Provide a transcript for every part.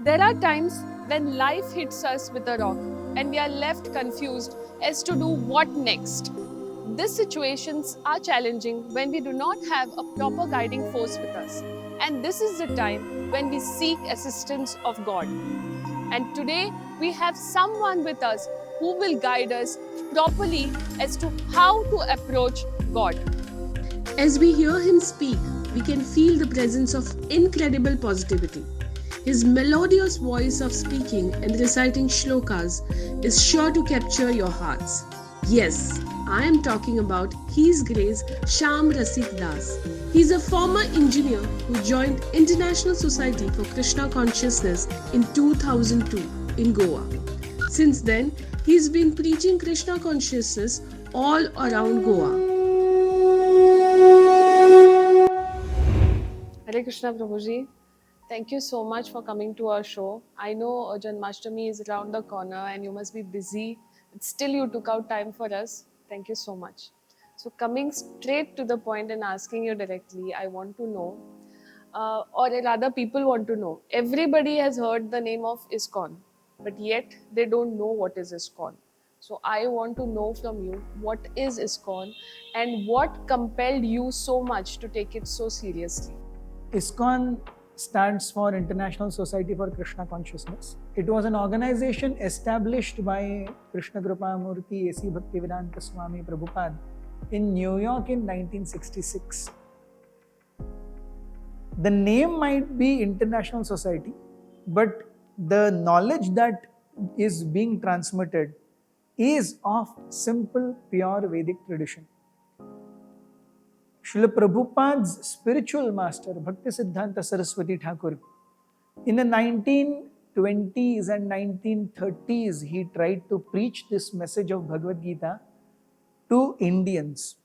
There are times when life hits us with a rock and we are left confused as to do what next. These situations are challenging when we do not have a proper guiding force with us. And this is the time when we seek assistance of God. And today we have someone with us who will guide us properly as to how to approach God. As we hear him speak, we can feel the presence of incredible positivity. His melodious voice of speaking and reciting shlokas is sure to capture your hearts. Yes, I am talking about His Grace Sham Rasik Das. He's a former engineer who joined International Society for Krishna Consciousness in 2002 in Goa. Since then, he's been preaching Krishna consciousness all around Goa. Hare Krishna Prabhuji. Thank you so much for coming to our show. I know Janmashtami is around the corner and you must be busy, but still you took out time for us. Thank you so much. So, coming straight to the point and asking you directly, I want to know, or rather, people want to know. Everybody has heard the name of ISKCON, but yet they don't know what is ISKCON. So, I want to know from you what is ISKCON and what compelled you so much to take it so seriously. ISKCON stands for International Society for Krishna Consciousness. It was an organization established by Krishna Kripa Murti A.C. Bhaktivedanta Swami Prabhupada in New York in 1966. The name might be International Society, but the knowledge that is being transmitted is of simple, pure Vedic tradition. Srila Prabhupada's spiritual master, Bhaktisiddhanta Saraswati Thakur, in the 1920s and 1930s, he tried to preach this message of Bhagavad Gita to Indians.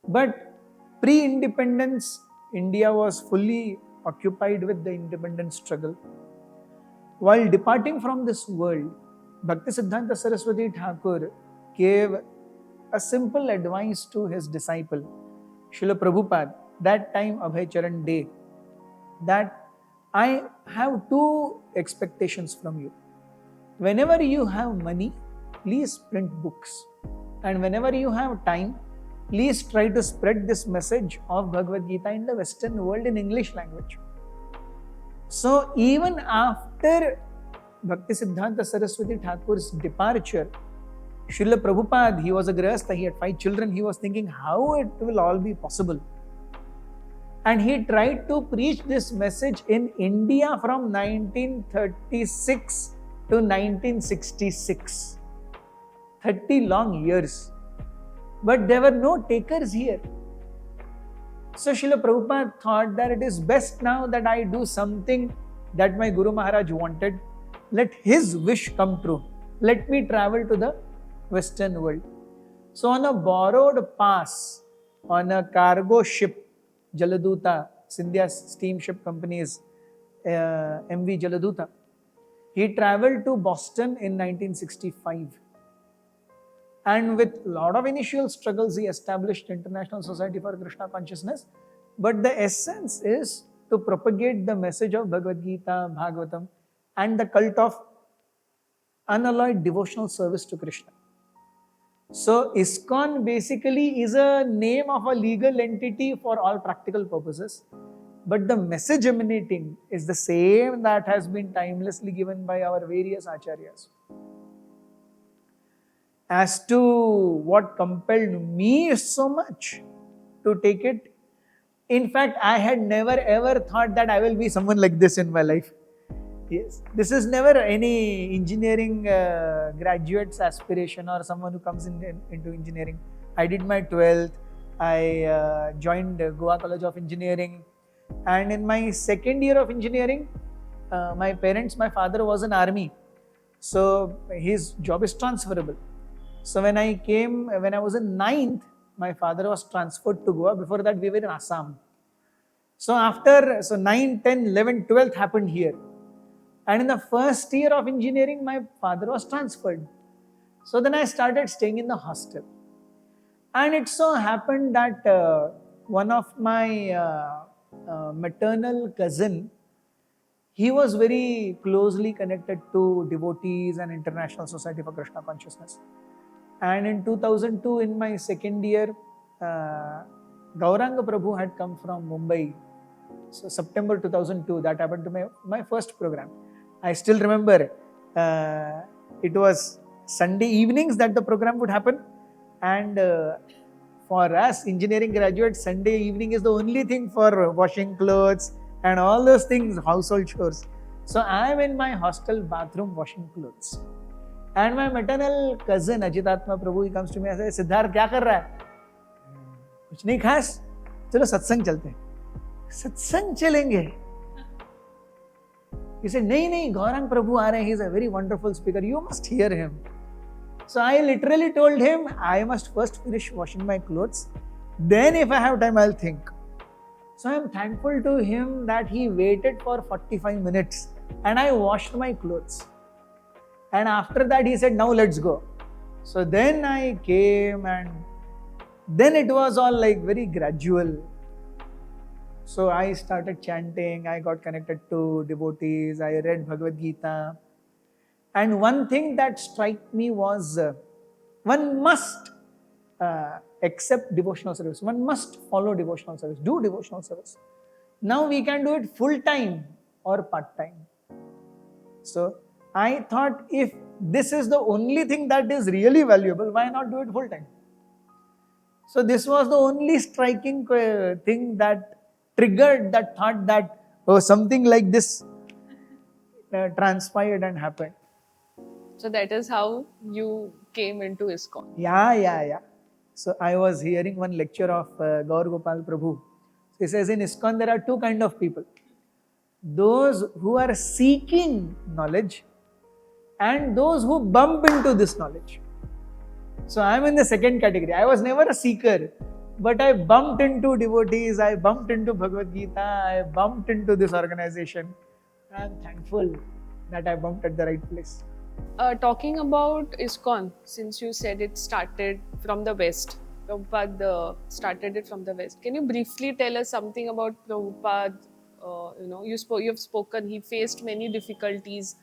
But pre-independence, India was fully occupied with the independence struggle. While departing from this world, Bhaktisiddhanta Saraswati Thakur gave a simple advice to his disciple, Srila Prabhupada, that time Abhay Charan Day, that I have two expectations from you. Whenever you have money, please print books. And whenever you have time, please try to spread this message of Bhagavad Gita in the Western world in English language. So even after Bhaktisiddhanta Saraswati Thakur's departure, Srila Prabhupada, he was a grihastha, he had 5 children, he was thinking how it will all be possible. And he tried to preach this message in India from 1936 to 1966. 30 long years. But there were no takers here. So Srila Prabhupada thought that it is best now that I do something that my Guru Maharaj wanted. Let his wish come true. Let me travel to the Western world. So on a borrowed pass, on a cargo ship, Jaladuta, Scindia's steamship company's MV Jaladuta, he traveled to Boston in 1965. And with a lot of initial struggles, he established International Society for Krishna Consciousness. But the essence is to propagate the message of Bhagavad Gita, Bhagavatam, and the cult of unalloyed devotional service to Krishna. So ISKCON basically is a name of a legal entity for all practical purposes. But the message emanating is the same that has been timelessly given by our various acharyas. As to what compelled me so much to take it, in fact, I had never ever thought that I will be someone like this in my life. Yes, this is never any engineering graduate's aspiration or someone who comes into engineering. I did my 12th, I joined Goa College of Engineering, and in my second year of engineering, my father was in army, so his job is transferable. So when I was in 9th, my father was transferred to Goa. Before that, we were in Assam. So 9, 10, 11, 12th happened here. And in the first year of engineering, my father was transferred. So then I started staying in the hostel. And it so happened that one of my maternal cousin, he was very closely connected to devotees and International Society for Krishna Consciousness. And in 2002, in my second year, Gauranga Prabhu had come from Mumbai. So September 2002, that happened to my first program. I still remember it was Sunday evenings that the program would happen. And for us engineering graduates, Sunday evening is the only thing for washing clothes and all those things, household chores. So I am in my hostel bathroom washing clothes. And my maternal cousin Ajitatma Prabhu, he comes to me and says, Siddharth, क्या कर रहा है? कुछ नहीं खास, चलो सत्संग चलते हैं. सत्संग चलेंगे. He said, नहीं, Gaurang Prabhu आ रहे हैं, he is a very wonderful speaker, you must hear him. So I literally told him, I must first finish washing my clothes, then if I have time, I'll think. So I am thankful to him that he waited for 45 minutes and I washed my clothes. And after that, he said, now let's go. So then I came, and then it was all like very gradual. So I started chanting, I got connected to devotees, I read Bhagavad Gita. And one thing that struck me was one must accept devotional service. One must follow devotional service, do devotional service. Now we can do it full time or part time. So I thought, if this is the only thing that is really valuable, why not do it full time? So this was the only striking thing that triggered that thought that something like this transpired and happened. So that is how you came into ISKCON. Yeah. So I was hearing one lecture of Gaur Gopal Prabhu. He says in ISKCON there are two kinds of people. Those who are seeking knowledge and those who bump into this knowledge. So I am in the second category. I was never a seeker, but I bumped into devotees, I bumped into Bhagavad Gita, I bumped into this organization. I am thankful that I bumped at the right place. Talking about ISKCON, since you said it started from the West, Prabhupada started it from the West. Can you briefly tell us something about Prabhupada? You've spoken, he faced many difficulties.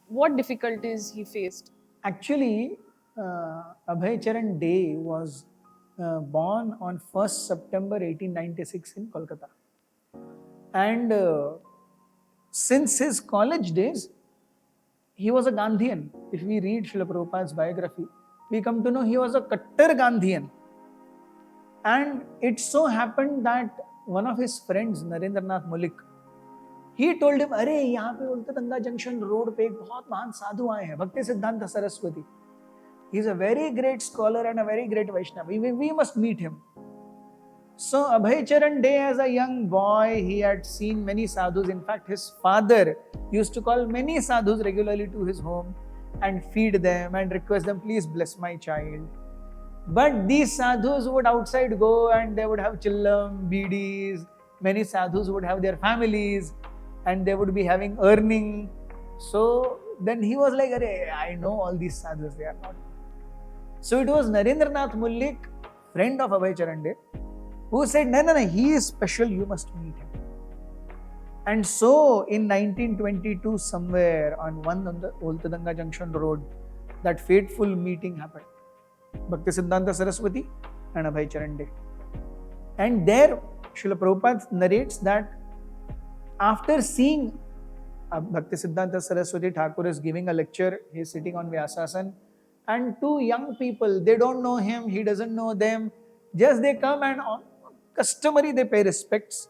What difficulties he faced? Actually, Abhay Charan Day was born on 1st September 1896 in Kolkata. And since his college days, he was a Gandhian. If we read Srila Prabhupada's biography, we come to know he was a Kattar Gandhian. And it so happened that one of his friends, Narendranath Mullik, he told him, अरे यहाँ पे उल्टादंगा junction road पे एक बहुत महान साधु आए हैं, भक्ति सिद्धांत Saraswati. He is a very great scholar and a very great Vaishnava. We must meet him. So Abhay Charan Day, as a young boy, he had seen many sadhus. In fact, his father used to call many sadhus regularly to his home and feed them and request them, please bless my child. But these sadhus would outside go and they would have chillam, bidis. Many sadhus would have their families and they would be having earning. So then he was like, I know all these sadhus, they are not. So it was Narendranath Mullik, friend of Abhay Charan Day, who said, no, he is special, you must meet him. And so in 1922, somewhere on the Ultadanga Junction Road, that fateful meeting happened. Bhaktisiddhanta Saraswati and Abhay Charan Day. And there, Srila Prabhupada narrates that after seeing Bhaktisiddhanta Saraswati Thakur is giving a lecture, he is sitting on Vyasasana, and two young people, they don't know him, he doesn't know them, just they come and customary they pay respects.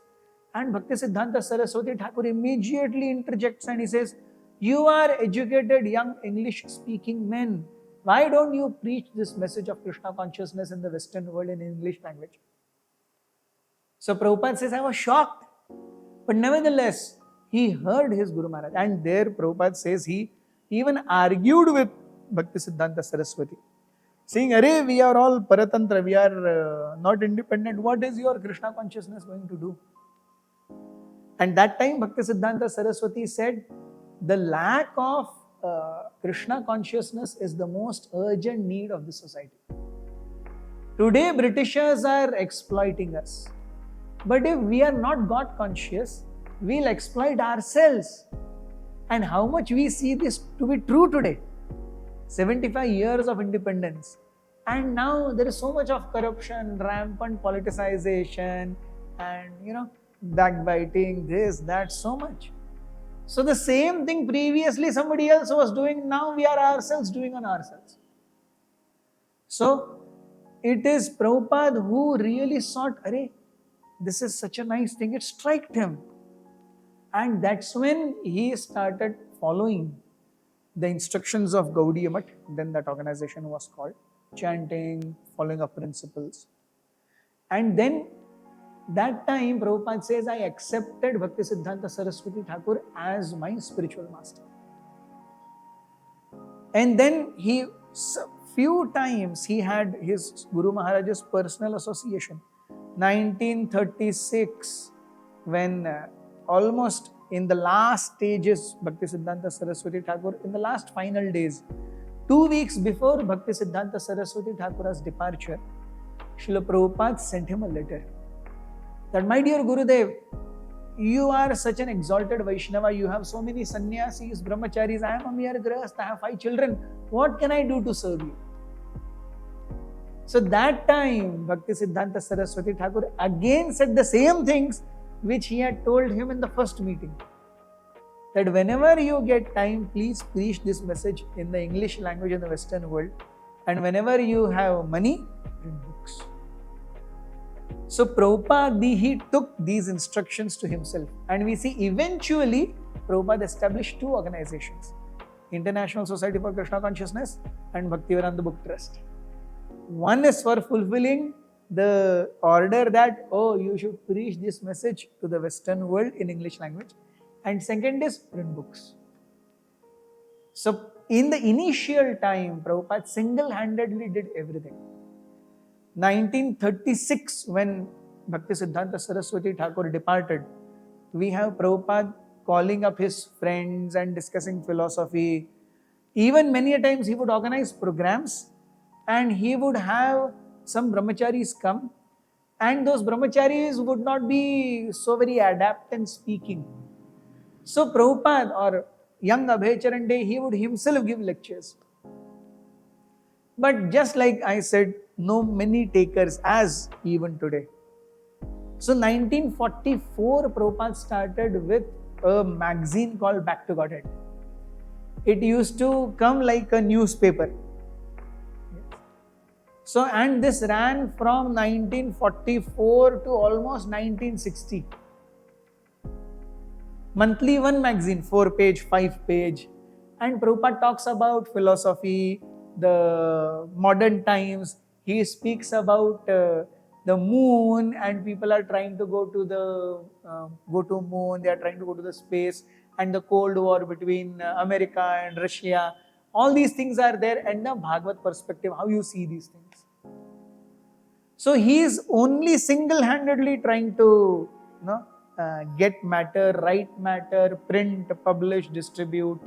And Bhaktisiddhanta Saraswati Thakur immediately interjects and he says, you are educated young English speaking men. Why don't you preach this message of Krishna consciousness in the Western world in English language? So Prabhupada says, I was shocked. But nevertheless, he heard his Guru Maharaj. And there Prabhupada says he even argued with Bhaktisiddhanta Saraswati, saying, we are all Paratantra, we are not independent. What is your Krishna consciousness going to do? And that time Bhaktisiddhanta Saraswati said, the lack of Krishna consciousness is the most urgent need of the society. Today, Britishers are exploiting us. But if we are not God conscious, we'll exploit ourselves. And how much we see this to be true today. 75 years of independence. And now there is so much of corruption, rampant politicization, and backbiting, this, that, so much. So the same thing previously somebody else was doing, now we are ourselves doing on ourselves. So it is Prabhupada who really sought, Arey, this is such a nice thing, it struck him. And that's when he started following the instructions of Gaudiya Math, then that organization was called, chanting, following up principles. And then that time Prabhupada says, I accepted Bhaktisiddhanta Saraswati Thakur as my spiritual master. And then few times he had his Guru Maharaj's personal association. 1936, when almost in the last stages, Bhaktisiddhanta Saraswati Thakur, in the last final days, 2 weeks before Bhaktisiddhanta Saraswati Thakur's departure, Srila Prabhupada sent him a letter that, my dear Gurudev, you are such an exalted Vaishnava, you have so many sannyasis, brahmacharis, I am a mere grahast, I have 5 children, what can I do to serve you? So that time, Bhaktisiddhanta Saraswati Thakur again said the same things which he had told him in the first meeting. That whenever you get time, please preach this message in the English language in the Western world. And whenever you have money, read books. So Prabhupada, he took these instructions to himself. And we see eventually, Prabhupada established 2 organizations. International Society for Krishna Consciousness and Bhaktivedanta Book Trust. One is for fulfilling the order that, you should preach this message to the Western world in English language. And second is print books. So in the initial time, Prabhupada single-handedly did everything. 1936, when Bhaktisiddhanta Saraswati Thakur departed, we have Prabhupada calling up his friends and discussing philosophy. Even many a times he would organize programs and he would have some brahmacharis come, and those brahmacharis would not be so very adept in speaking. So Prabhupada or young Abhay Charan Dey, he would himself give lectures. But just like I said, no many takers as even today. So 1944, Prabhupada started with a magazine called Back to Godhead. It used to come like a newspaper. So, and this ran from 1944 to almost 1960. Monthly one magazine, 4-page, 5-page. And Prabhupada talks about philosophy, the modern times. He speaks about the moon, and people are trying to go to the moon. They are trying to go to the space, and the Cold War between America and Russia. All these things are there, and the Bhagavad perspective, how you see these things. So he is only single-handedly trying to get matter, write matter, print, publish, distribute.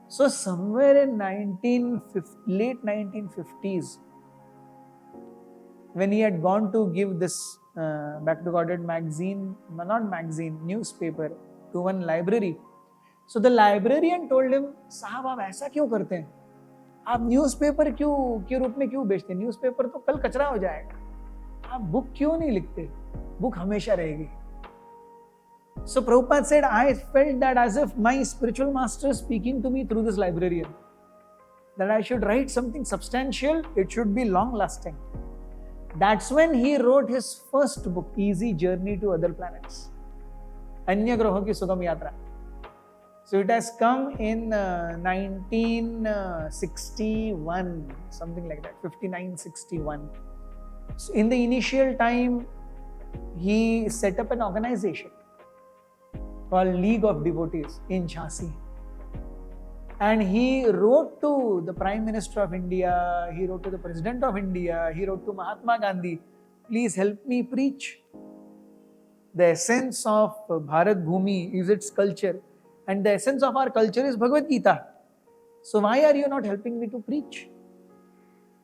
So somewhere in late 1950s, when he had gone to give this Back to Godhead newspaper to one library. So the librarian told him, साहब आप ऐसा क्यों करते हैं? आप newspaper के रूप में क्यों बेचते हैं? न्यूज़पेपर तो कल कचरा हो जाएगा. आप बुक क्यों नहीं लिखते? बुक हमेशा रहेगी. So Prabhupada said, I felt that as if my spiritual master is speaking to me through this librarian, that I should write something substantial, it should be long lasting. That's when he wrote his first book, Easy Journey to Other Planets, Anya Graho Ki Sugam Yatra. So it has come in 1961, something like that, 59-61. So in the initial time, he set up an organization called League of Devotees in Jhansi. And he wrote to the Prime Minister of India, he wrote to the President of India, he wrote to Mahatma Gandhi, please help me preach. The essence of Bharat Bhumi is its culture, and the essence of our culture is Bhagavad Gita. So why are you not helping me to preach?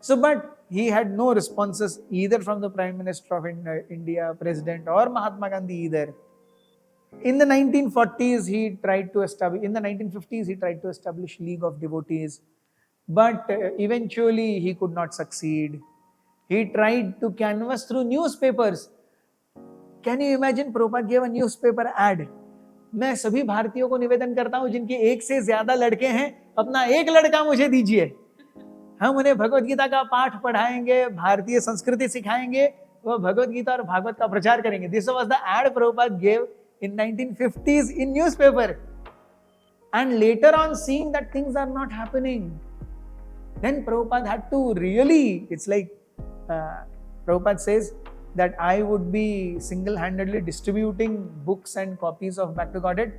So, but he had no responses either from the Prime Minister of India, President, or Mahatma Gandhi either. In the 1940s, he tried to establish, in the 1950s, he tried to establish League of Devotees, but eventually he could not succeed. He tried to canvass through newspapers. Can you imagine? Prabhupada gave a newspaper ad. मैं सभी भारतीयों को निवेदन करता हूं जिनके एक से ज्यादा लड़के हैं, अपना एक लड़का मुझे दीजिए, हम उन्हें भगवत गीता का पाठ पढ़ाएंगे, भारतीय संस्कृति सिखाएंगे, वो भगवत गीता और भागवत का प्रचार करेंगे. This was the ad Prabhupada gave in 1950s in newspaper. And later on, seeing that things are not happening, then Prabhupada had to really, it's like Prabhupada says that I would be single-handedly distributing books and copies of Back to Godhead.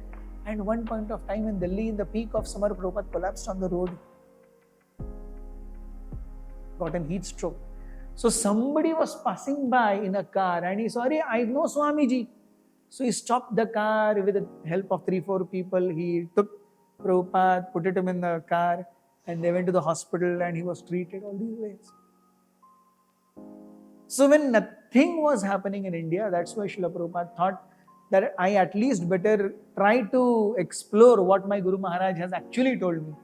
And one point of time in Delhi, in the peak of summer, Prabhupada collapsed on the road, got an heat stroke. So somebody was passing by in a car and he saw, I know Swamiji. So he stopped the car with the help of 3-4 people. He took Prabhupada, put him in the car, and they went to the hospital and he was treated all these ways. So when nothing was happening in India, that's why Srila Prabhupada thought that I at least better try to explore what my Guru Maharaj has actually told me,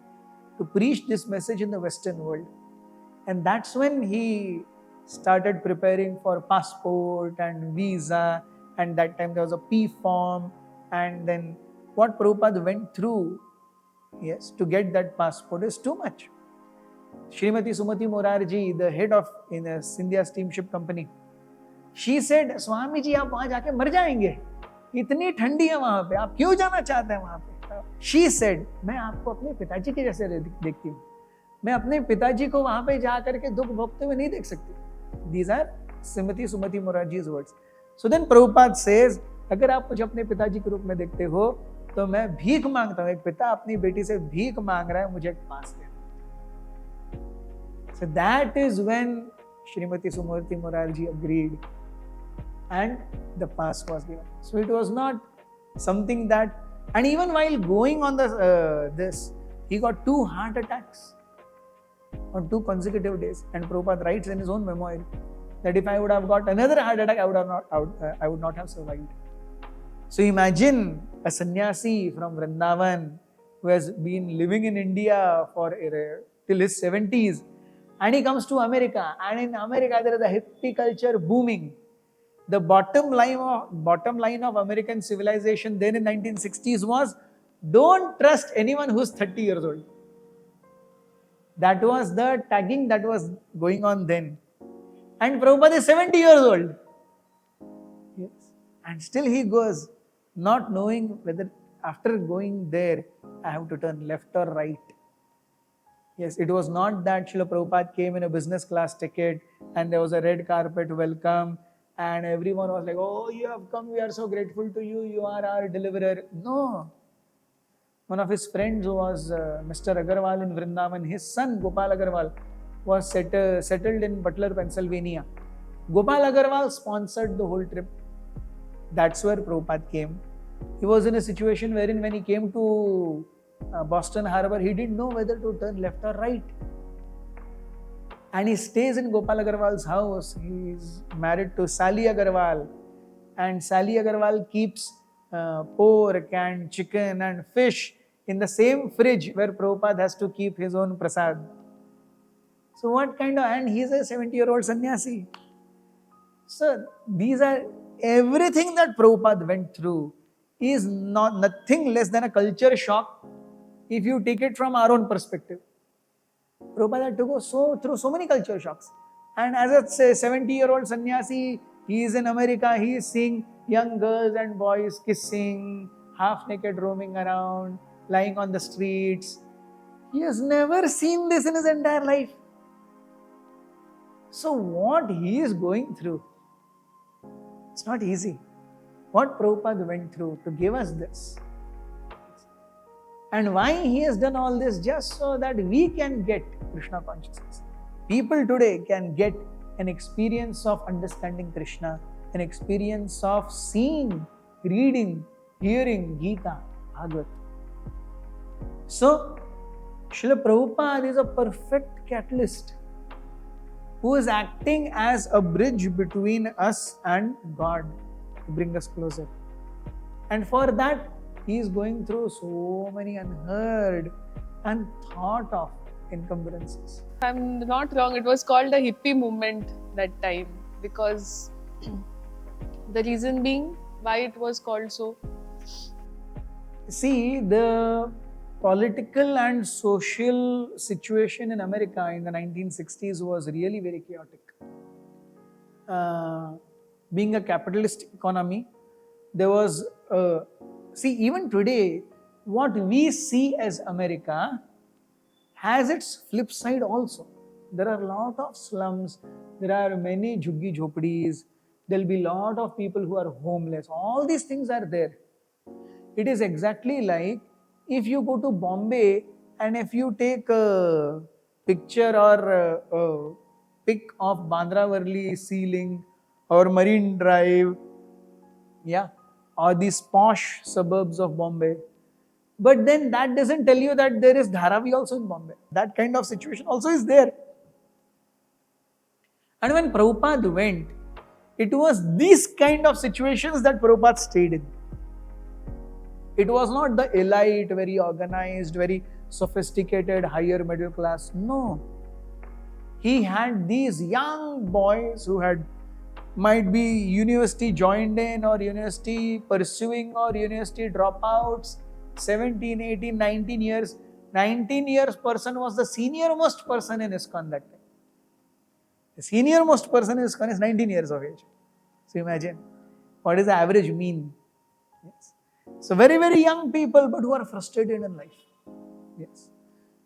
to preach this message in the Western world. And that's when he started preparing for passport and visa, and that time there was a P form, and then what Prabhupada went through, yes, to get that passport is too much. Srimati Sumati Morarji, the head of India Steamship Company, she said, Swamiji, आप वहाँ जाके मर जाएंगे, इतनी ठंडी है वहाँ पे, आप क्यों जाना चाहते हैं वहाँ पे? She said, मैं आपको अपने पिताजी के जैसे देखती हूँ, मैं अपने पिताजी को वहाँ पे जा करके दुख भोगते हुए नहीं देख सकती. These are Srimati Sumati Morarji's words. So then Prabhupada says, अगर आप मुझे अपने पिताजी के रूप में देखते हो, तो मैं भीख मांगता हूँ. एक पिता अपनी बेटी से भीख मांग रहा है, मुझे एक पास दे. So that is when Srimati Sumati Morarji agreed and the pass was given. So it was not something that, and even while going on this, he got 2 heart attacks on 2 consecutive days. And Prabhupada writes in his own memoir that if I would have got another heart attack, I would not have survived. So imagine a sannyasi from Vrindavan who has been living in India for till his 70s, and he comes to America, and in America there is a hippie culture booming. The bottom line of American civilization then in 1960s was, don't trust anyone who's 30 years old. That was the tagging that was going on then. And Prabhupada is 70 years old. Yes. And still he goes, not knowing whether after going there, I have to turn left or right. Yes, it was not that Srila Prabhupada came in a business class ticket and there was a red carpet welcome and everyone was like, oh, you have come, we are so grateful to you, you are our deliverer. No. One of his friends who was Mr. Agarwal in Vrindavan, his son Gopal Agarwal was settled in Butler, Pennsylvania. Gopal Agarwal sponsored the whole trip. That's where Prabhupada came. He was in a situation wherein when he came to Boston Harbor, he didn't know whether to turn left or right. And he stays in Gopal Agarwal's house. He is married to Sally Agarwal. And Sally Agarwal keeps pork and chicken and fish in the same fridge where Prabhupada has to keep his own prasad. So what kind of, and he's a 70-year-old sannyasi. So these are, everything that Prabhupada went through is nothing less than a culture shock if you take it from our own perspective. Prabhupada had to go through so many culture shocks. And as a 70-year-old sannyasi, he is in America, he is seeing young girls and boys kissing, half-naked roaming around, lying on the streets. He has never seen this in his entire life. So what he is going through, it's not easy. What Prabhupada went through to give us this. And why he has done all this? Just so that we can get Krishna consciousness. People today can get an experience of understanding Krishna, an experience of seeing, reading, hearing Gita, Bhagavad. So, Srila Prabhupada is a perfect catalyst who is acting as a bridge between us and God to bring us closer. And for that, he is going through so many unheard, unthought of encumbrances. If I'm not wrong, it was called a hippie movement that time because the reason being why it was called so. See, the political and social situation in America in the 1960s was really very chaotic. Being a capitalist economy, there was, see, even today, what we see as America has its flip side also. There are a lot of slums, there are many jhuggi jhopadis, there will be a lot of people who are homeless. All these things are there. It is exactly like if you go to Bombay and if you take a picture or a pic of Bandra Worli Sea Link or Marine Drive, yeah, or these posh suburbs of Bombay. But then that doesn't tell you that there is Dharavi also in Bombay. That kind of situation also is there. And when Prabhupada went, it was these kind of situations that Prabhupada stayed in. It was not the elite, very organized, very sophisticated, higher middle class. No. He had these young boys who had might be university joined in or university pursuing or university dropouts, 17, 18, 19 years. 19 years person was the senior most person in ISKCON that time. The senior most person in ISKCON is 19 years of age. So imagine, what is the average mean? Yes. So very, very young people, but who are frustrated in life. Yes.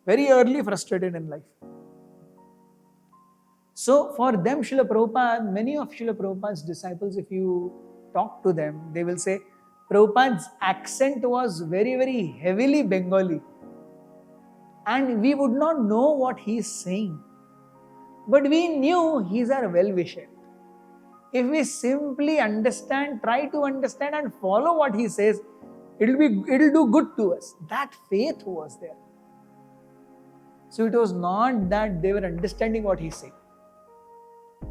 Very early frustrated in life. So for them, Srila Prabhupada, many of Srila Prabhupada's disciples, if you talk to them, they will say, Prabhupada's accent was very, very heavily Bengali. And we would not know what he is saying. But we knew he is our well-wisher. If we simply understand, try to understand and follow what he says, it'll do good to us. That faith was there. So it was not that they were understanding what he's saying.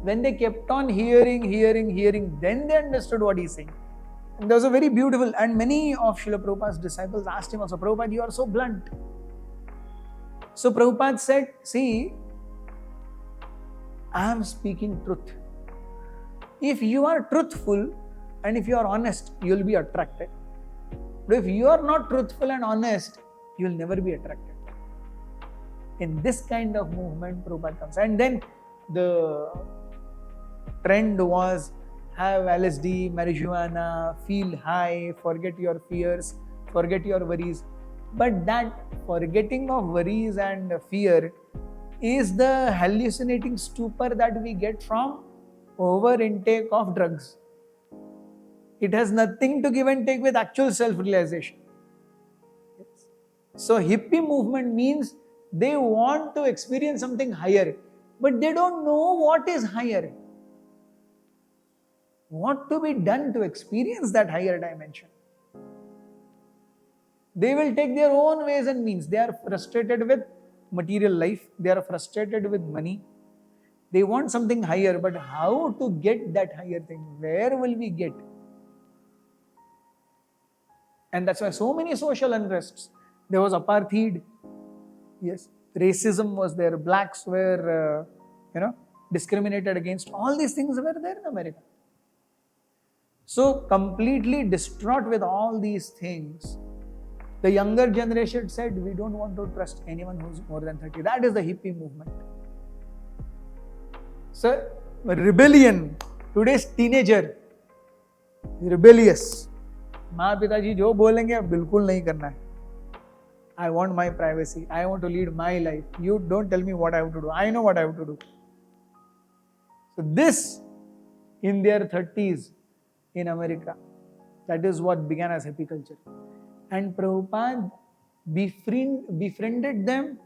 When they kept on hearing, then they understood what he's saying. And there was a very beautiful, and many of Srila Prabhupada's disciples asked him also, Prabhupada, you are so blunt. So Prabhupada said, see, I am speaking truth. If you are truthful and if you are honest, you will be attracted. But if you are not truthful and honest, you will never be attracted. In this kind of movement, Prabhupada comes. And then the trend was have LSD, marijuana, feel high, forget your fears, forget your worries. But that forgetting of worries and fear is the hallucinating stupor that we get from over intake of drugs. It has nothing to give and take with actual self-realization. Yes. So hippie movement means they want to experience something higher, but they don't know what is higher. What to be done to experience that higher dimension. They will take their own ways and means. They are frustrated with material life. They are frustrated with money. They want something higher, but how to get that higher thing? Where will we get? And that's why so many social unrests. There was apartheid. Yes. Racism was there. Blacks were, discriminated against. All these things were there in America. So completely distraught with all these things, the younger generation said, we don't want to trust anyone who's more than 30. That is the hippie movement. So rebellion, today's teenager, rebellious. माँ पिताजी जो बोलेंगे बिल्कुल नहीं करना है. I want my privacy. I want to lead my life. You don't tell me what I have to do. I know what I have to do. So this, in their 30s in America, that is what began as hippie culture. And Prabhupada befriended them,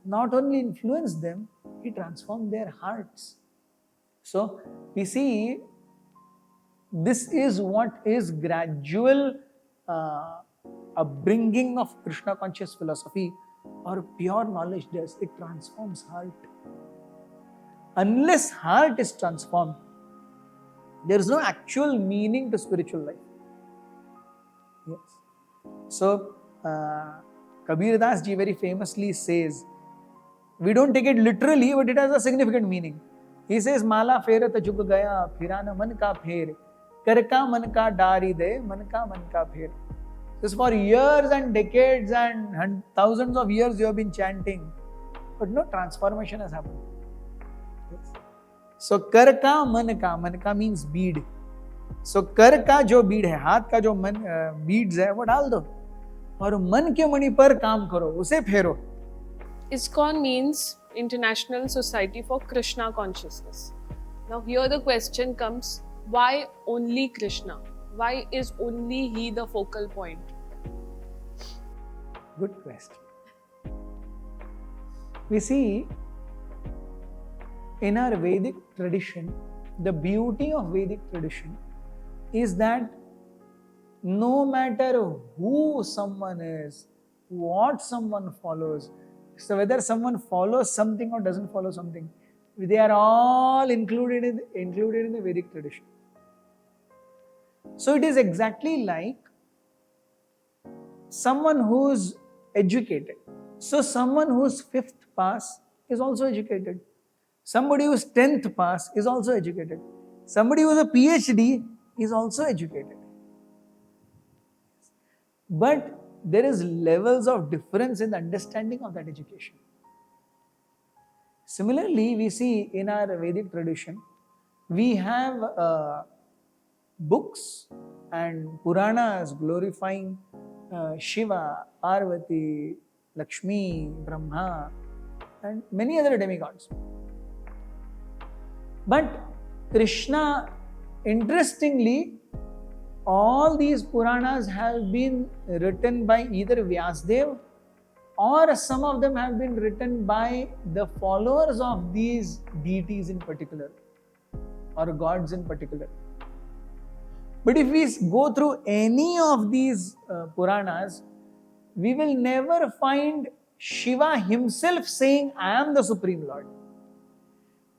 not only influenced them, he transformed their hearts. So we see this is what is gradual upbringing of Krishna conscious philosophy or pure knowledge does. It transforms heart. Unless heart is transformed, there is no actual meaning to spiritual life. Yes. So, Kabir Das ji very famously says, we don't take it literally, but it has a significant meaning. He says, माला फेरत जुग गया, फिरान मन का फेर, कर का मन का डारी दे, मन का फेर. This for years and decades and thousands of years you have been chanting, but no transformation has happened. Yes. So, कर का मन का means bead. So, कर का जो bead है, हाथ का जो beads है, वो डाल दो, और मन के मणि पर काम करो, उसे फेरो. ISKCON means International Society for Krishna Consciousness. Now here the question comes, why only Krishna? Why is only he the focal point? Good question. We see in our Vedic tradition, the beauty of Vedic tradition is that no matter who someone is, what someone follows, so whether someone follows something or doesn't follow something, they are all included in the Vedic tradition. So it is exactly like someone who's educated. So someone who's 5th pass is also educated. Somebody who's 10th pass is also educated. Somebody who's a PhD is also educated. But there is levels of difference in the understanding of that education. Similarly, we see in our Vedic tradition, we have books and Puranas glorifying Shiva, Parvati, Lakshmi, Brahma, and many other demigods. But Krishna, interestingly, all these Puranas have been written by either Vyasdev, or some of them have been written by the followers of these deities in particular, or gods in particular. But if we go through any of these Puranas, we will never find Shiva himself saying, I am the Supreme Lord.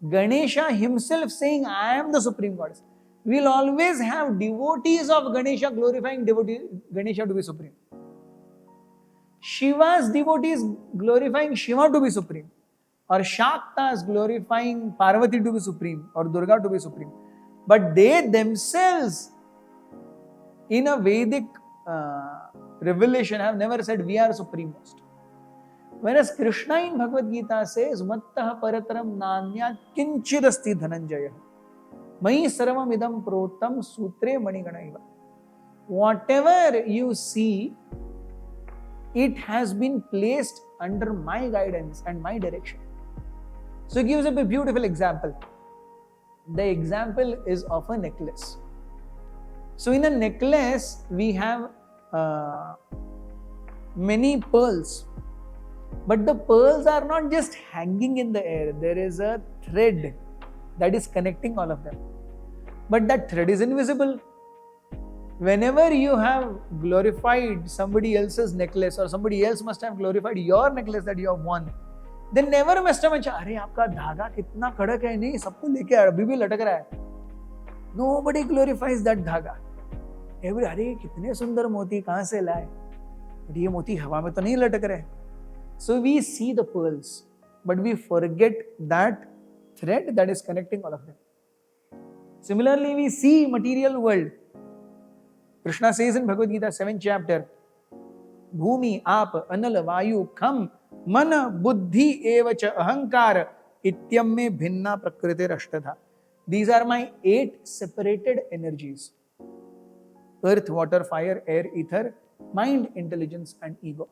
Ganesha himself saying, I am the Supreme God. We will always have devotees of Ganesha glorifying Ganesha to be supreme. Shiva's devotees glorifying Shiva to be supreme, or Shaktas glorifying Parvati to be supreme, or Durga to be supreme. But they themselves, in a Vedic revelation, have never said, we are supremest. Whereas Krishna in Bhagavad Gita says, Mattah parataram nanya kinchidasti dhananjaya. Mai sarvam idam protam sutre maniganaiva. Whatever you see, it has been placed under my guidance and my direction. So he gives up a beautiful example. The example is of a necklace. So in a necklace, we have many pearls. But the pearls are not just hanging in the air. There is a thread that is connecting all of them. But that thread is invisible. Whenever you have glorified somebody else's necklace, or somebody else must have glorified your necklace that you have won, they never must have mentioned, अरे आपका धागा कितना कड़क है, नहीं सबको लेके अभी भी लटक रहा है. Nobody glorifies that धागा. अरे कितने सुंदर मोती कहाँ से लाए, but ये मोती हवा में तो नहीं लटक रहे. So we see the pearls, but we forget that thread that is connecting all of them. Similarly, we see material world. Krishna says in Bhagavad Gita 7th chapter, Bhumi, Aap, Anal, Vayu, Kham, Mana, Buddhi, Evacha, Ahankara, Ityam me bhinna prakriti rashtadha. These are my 8 separated energies. Earth, water, fire, air, ether, mind, intelligence and ego.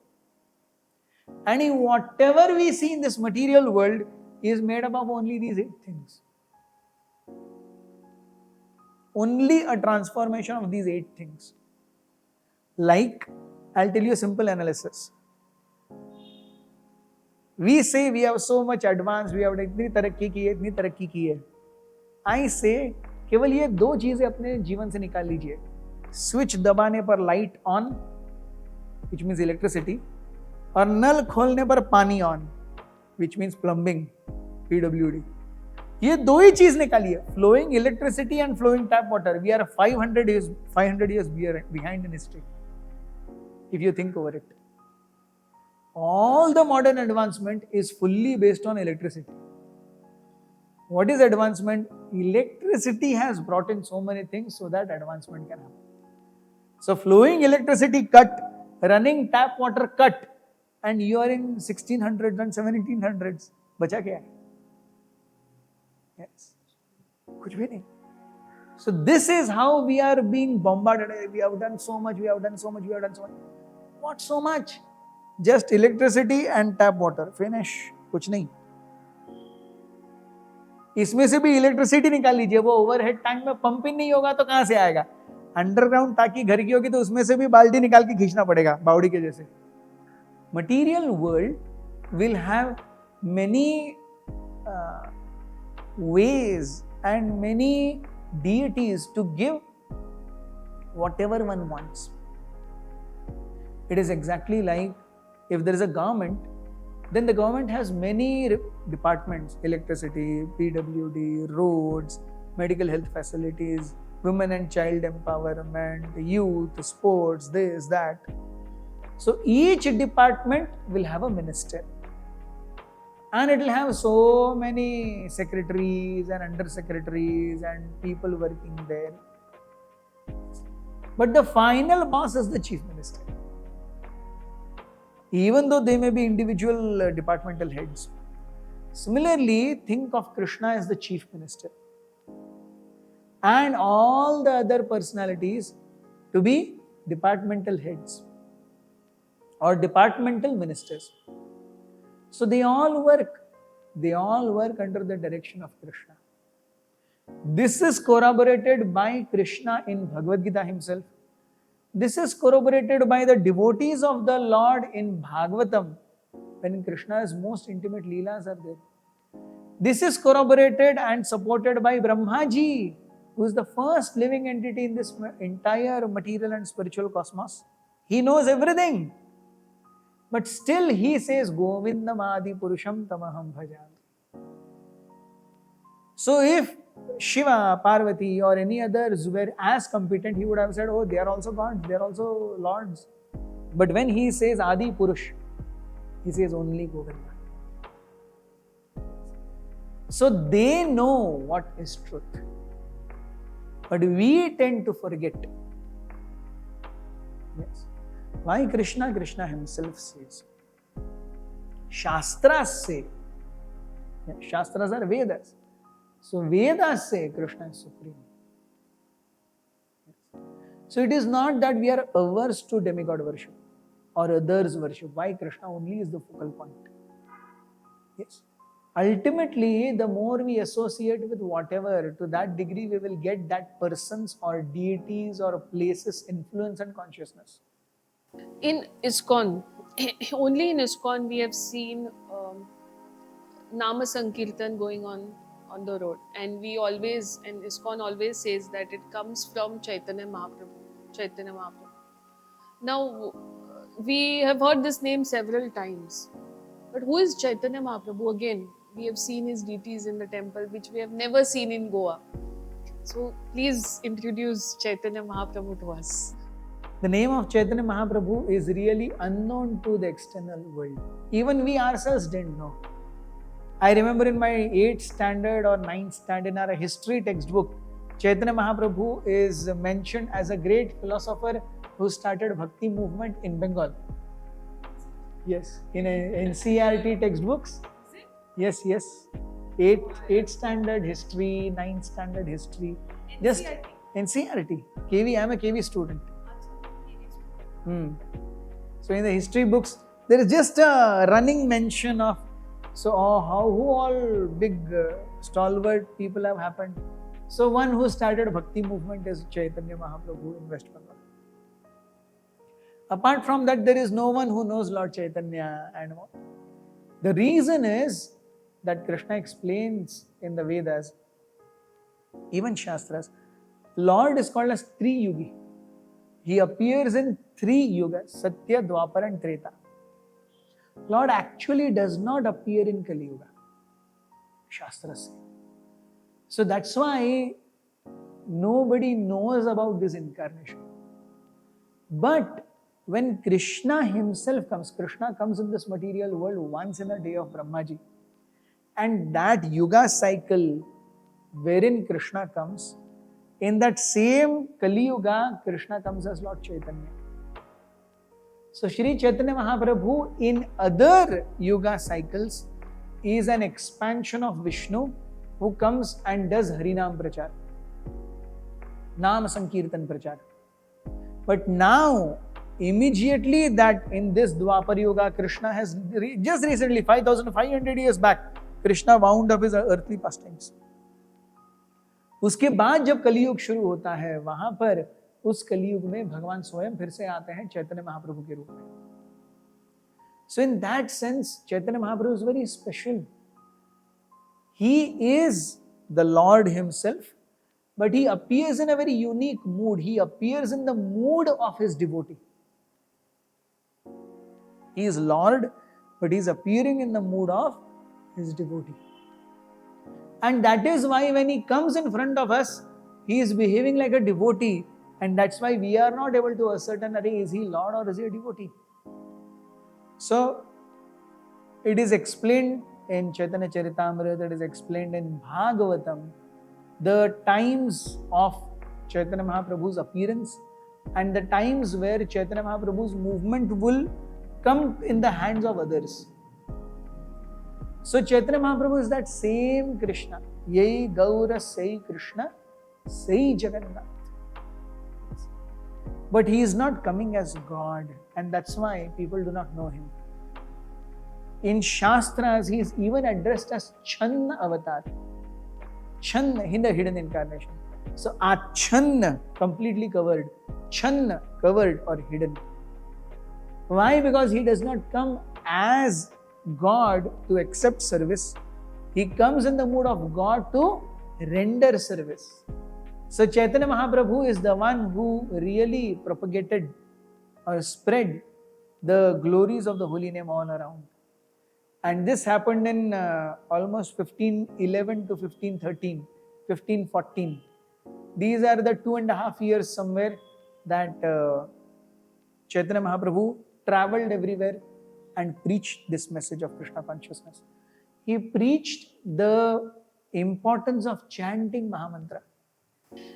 And whatever we see in this material world is made up of only these 8 things. Only a transformation of these 8 things. Like, I'll tell you a simple analysis. We say we have so much advanced, we have इतनी तरक्की की है. I say, केवल ये 2 चीजें अपने जीवन से निकाल लीजिए. Switch दबाने पर light on, which means electricity, और नल खोलने पर पानी on, which means plumbing, PWD. ये 2 ही चीज निकालिए, flowing electricity and flowing tap water. We are 500 years behind in history. if you think over it. All the modern advancement is fully based on electricity. What is advancement? Electricity has brought in so many things so that advancement can happen. So flowing electricity cut, running tap water cut, and you are in 1600s and 1700s. बचा क्या है? Yes. कुछ भी नहीं. So this is how we are being bombarded. We have done so much, we have done so much, we have done so much. What so much? Just electricity and tap water. Finish. कुछ नहीं. इसमें से भी electricity निकाल लीजिए, वो overhead tank में pump ही नहीं होगा तो कहां से आएगा? अंडरग्राउंड टाकी घर की होगी तो उसमें से भी बाल्टी निकाल के खींचना पड़ेगा, बावड़ी के जैसे. Material world will have many ways and many deities to give whatever one wants. It is exactly like if there is a government, then the government has many departments: electricity, PWD, roads, medical health facilities, women and child empowerment, youth, sports, this, that. So each department will have a minister. And it will have so many secretaries and under-secretaries and people working there. But the final boss is the chief minister. Even though they may be individual departmental heads. Similarly, think of Krishna as the chief minister. And all the other personalities to be departmental heads or departmental ministers. So they all work under the direction of Krishna. This is corroborated by Krishna in Bhagavad Gita himself. This is corroborated by the devotees of the Lord in Bhagavatam, when Krishna's most intimate leelas are there. This is corroborated and supported by Brahmaji, who is the first living entity in this entire material and spiritual cosmos. He knows everything. But still he says, Govindam Adi Purusham Tamaham Bhajami. So if Shiva, Parvati or any others were as competent, he would have said, oh, they are also gods, they are also lords. But when he says Adi Purush, he says only Govinda. So they know what is truth. But we tend to forget. Yes. Why Krishna? Krishna himself says. Shastras say. Shastras are Vedas. So Vedas say Krishna is supreme. So it is not that we are averse to demigod worship or others worship. Why Krishna only is the focal point? Yes. Ultimately, the more we associate with whatever, to that degree we will get that person's or deities or places influence and consciousness. In ISKCON, only in ISKCON we have seen Nama Sankirtan going on the road, and ISKCON always says that it comes from Chaitanya Mahaprabhu. Now, we have heard this name several times, but who is Chaitanya Mahaprabhu? Again, we have seen his deities in the temple, which we have never seen in Goa. So please introduce Chaitanya Mahaprabhu to us. The name of Chaitanya Mahaprabhu is really unknown to the external world. Even we ourselves didn't know. I remember in my 8th standard or 9th standard in our history textbook, Chaitanya Mahaprabhu is mentioned as a great philosopher who started Bhakti movement in Bengal. Yes, in NCERT textbooks. Yes. 8th standard history, 9th standard history. Just NCERT. KV, I am a KV student. So in the history books, there is just a running mention of who all big stalwart people have happened. So one who started Bhakti movement is Chaitanya Mahaprabhu in West Bengal. Apart from that, there is no one who knows Lord Chaitanya and more. The reason is that Krishna explains in the Vedas, even Shastras, Lord is called as Tri-Yugi. He appears in 3 yugas, Satya, Dwapara and Treta. Lord actually does not appear in Kali Yuga. Shastras say. So that's why nobody knows about this incarnation. But when Krishna himself comes, Krishna comes in this material world once in a day of Brahmaji. And that yuga cycle wherein Krishna comes, in that same Kali Yuga, Krishna comes as Lord Chaitanya. So Shri Chaitanya Mahaprabhu in other yuga cycles is an expansion of Vishnu who comes and does Harinam Prachar, Nam Sankirtan Prachar. But now, immediately that in this Dwapar Yuga, Krishna has just recently, 5,500 years back, Krishna wound up his earthly pastimes. उसके बाद जब कलियुग शुरू होता है, वहां पर उस कलियुग में भगवान स्वयं फिर से आते हैं चैतन्य महाप्रभु के रूप में. So in that sense, Chaitanya Mahaprabhu is very special. He is the Lord himself, but he appears in a very unique mood. He appears in the mood of his devotee. He is Lord, but he is appearing in the mood of his devotee. And that is why when he comes in front of us, he is behaving like a devotee. And that's why we are not able to ascertain, is he Lord or is he a devotee? So, it is explained in Chaitanya Charitamrita, it is explained in Bhagavatam, the times of Chaitanya Mahaprabhu's appearance and the times where Chaitanya Mahaprabhu's movement will come in the hands of others. So Chaitanya Mahaprabhu is that same Krishna. Yai Gaura Sai Krishna, Sai Jagannath. But he is not coming as God, and that's why people do not know him. In Shastras, he is even addressed as Channa Avatar. Channa, in the hidden incarnation. So Achanna, completely covered. Channa, covered or hidden. Why? Because he does not come as God to accept service. He comes in the mood of God to render service. So Chaitanya Mahaprabhu is the one who really propagated or spread the glories of the holy name all around. And this happened in almost 1511 to 1513, 1514. These are the 2.5 years somewhere that Chaitanya Mahaprabhu traveled everywhere and preached this message of Krishna consciousness. He preached the importance of chanting Mahamantra.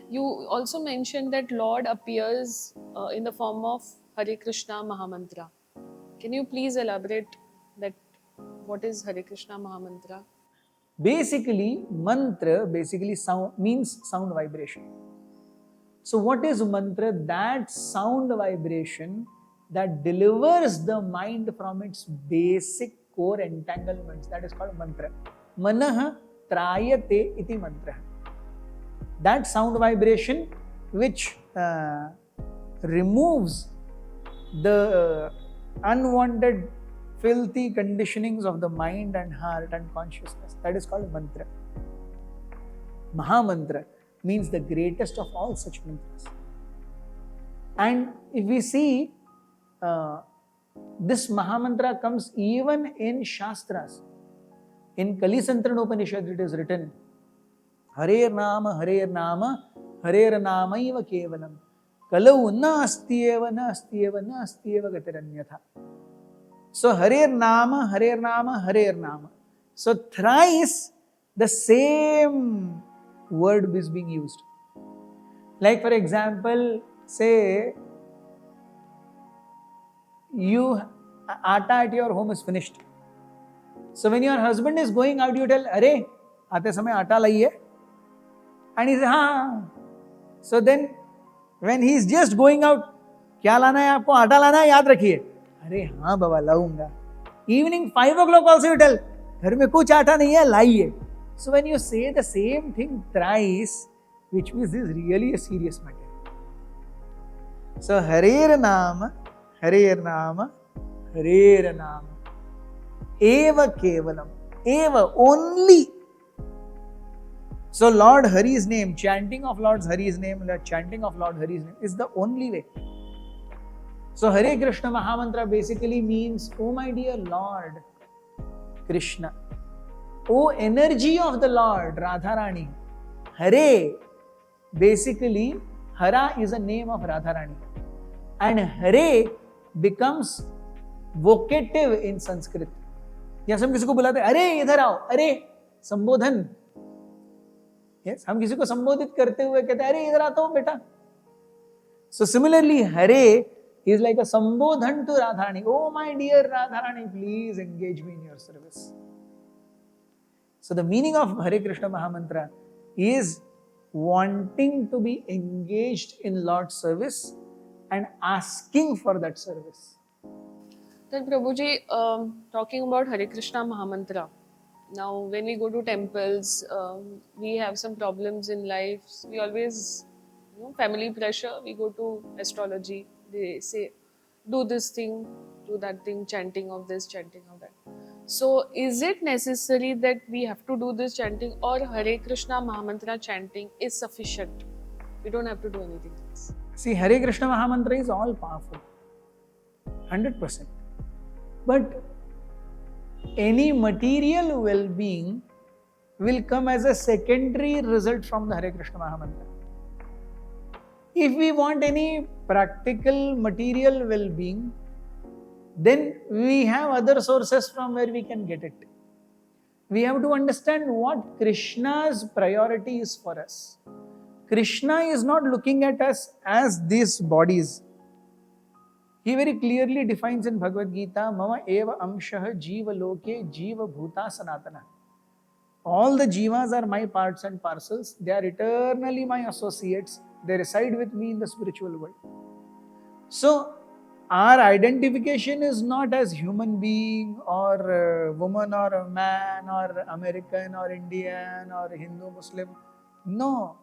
You also mentioned that Lord appears in the form of Hare Krishna Mahamantra. Can you please elaborate that what is Hare Krishna Mahamantra? Basically, mantra means sound vibration. So what is mantra? That sound vibration that delivers the mind from its basic core entanglements. That is called mantra. Manaha trayate iti mantra. That sound vibration which removes the unwanted filthy conditionings of the mind and heart and consciousness. That is called mantra. Mahamantra means the greatest of all such mantras. And if we see, this Mahamantra comes even in Shastras. In Kalisantran Upanishad it is written, Harer Nama, Harer Nama, Harer Namaiva Kevalam. Kalau na astiyeva, na astiyeva, na astiyeva gatiranyatha. So Harer Nama, Harer Nama, Harer Nama. So thrice the same word is being used. Like for example, say, atta at your home is finished. So when your husband is going out, you tell, Are, aate samay atta laiye? And he says, हाँ. So then, when he is just going out, क्या लाना है आपको? आटा लाना है, याद रखिए. अरे हाँ बाबा, लाऊंगा. Evening 5 o'clock also you tell, घर में कुछ आटा नहीं है, लाइए. So when you say the same thing thrice, which means this is really a serious matter. So Harer Nama, Harer Nama, Harer Nama. Eva Kevalam. Eva, only. So Lord Hari's name, chanting of Lord Hari's name, chanting of Lord Hari's name is the only way. So Hare Krishna Mahamantra basically means, oh my dear Lord Krishna, oh energy of the Lord Radharani. Hare, basically Hara is a name of Radharani. And Hare becomes vocative in Sanskrit. जैसे हम किसी को बुलाते हैं, अरे इधर आओ, अरे संबोधन. Yes, हम किसी को संबोधित करते हुए कहते हैं, अरे इधर आता हूं बेटा. So similarly, Hare is like a sambodhan to Radharani. Oh my dear Radharani, please engage me in your service. So the meaning of Hare Krishna Mahamantra is wanting to be engaged in Lord's service and asking for that service. Then Prabhuji, talking about Hare Krishna Mahamantra. Now, when we go to temples, we have some problems in life. We always, family pressure, we go to astrology. They say, do this thing, do that thing, chanting of this, chanting of that. So, is it necessary that we have to do this chanting, or Hare Krishna Mahamantra chanting is sufficient? We don't have to do anything else. See, Hare Krishna Mahamantra is all powerful, 100%. But any material well-being will come as a secondary result from the Hare Krishna Mahamantra. If we want any practical material well-being, then we have other sources from where we can get it. We have to understand what Krishna's priority is for us. Krishna is not looking at us as these bodies. He very clearly defines in Bhagavad Gita, Mama eva amshah jiva loke jiva bhuta sanatana. All the jivas are my parts and parcels. They are eternally my associates. They reside with me in the spiritual world. So, our identification is not as human being or woman or a man or American or Indian or Hindu, Muslim. No.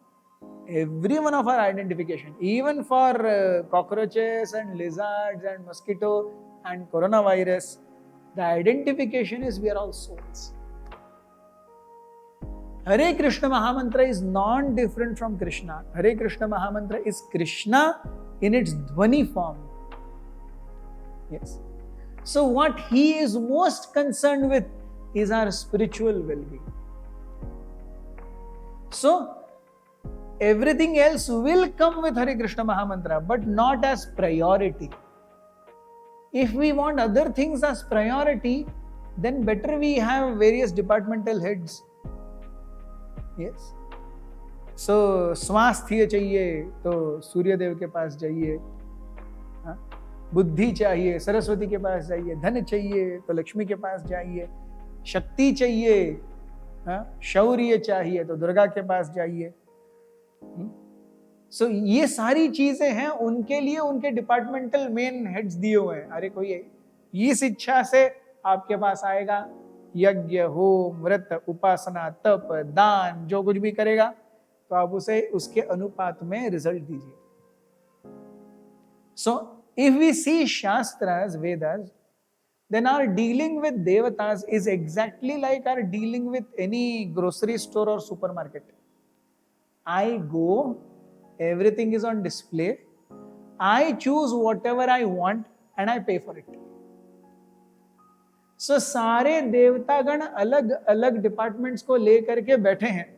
Every one of our identification, even for cockroaches and lizards and mosquito and coronavirus, the identification is we are all souls. Hare Krishna Mahamantra is non-different from Krishna. Hare Krishna Mahamantra is Krishna in its dhvani form. Yes. So what he is most concerned with is our spiritual well-being. So everything else will come with Hare Krishna Mahamantra, but not as priority. If we want other things as priority, then better we have various departmental heads. Yes. So, स्वास्थ्य चाहिए तो सूर्य देव के पास जाइए, बुद्धि चाहिए सरस्वती के पास जाइए, धन चाहिए तो लक्ष्मी के पास जाइए, शक्ति चाहिए, शौर्य चाहिए तो दुर्गा के पास जाइए. So, ये सारी चीजें हैं, उनके लिए उनके डिपार्टमेंटल मेन हेड्स दिए हुए हैं. अरे कोई इस इच्छा से आपके पास आएगा, यज्ञ, होम, व्रत, उपासना, तप, दान, जो कुछ भी करेगा तो आप उसे उसके अनुपात में रिजल्ट दीजिए. So, if we see Shastras, Vedas, then our dealing with devatas is exactly like our dealing with any grocery store or supermarket. I go, everything is on display, I choose whatever I want and I pay for it. So, सारे देवतागण अलग अलग departments को लेकर के बैठे हैं